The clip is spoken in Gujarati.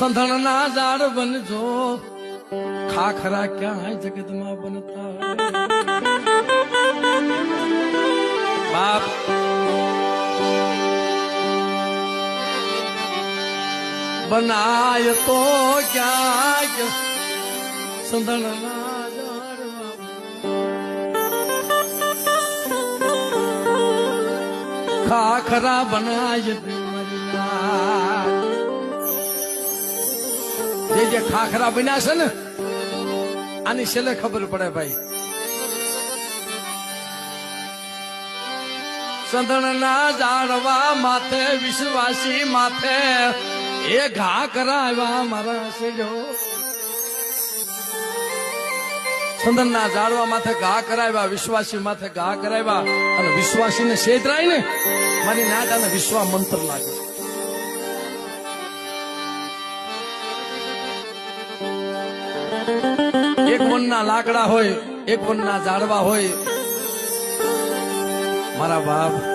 સંધણના ઝાડ બનજો ખાખરા ક્યાં જગતમાં બનતા બાપ બનાય તો ક્યાંક સંધણના ઝાડમાં ખાખરા બનાય જે ખાખરા બન્યા છે ને આની છેલ્લે ખબર પડે ભાઈ સંધણના ઝાડવા માથે વિશ્વાસી માથે એ ઘા કરાવ્યા મારા સેજો સંધણના ઝાડવા માથે ઘા કરાવ્યા વિશ્વાસી માથે ઘા કરાવ્યા અને વિશ્વાસીને છેતરાય ને મારી નાદાને વિશ્વા મંત્ર લાગે એક વનના લાકડા હોય એક વનના ઝાડવા હોય મારા બાપ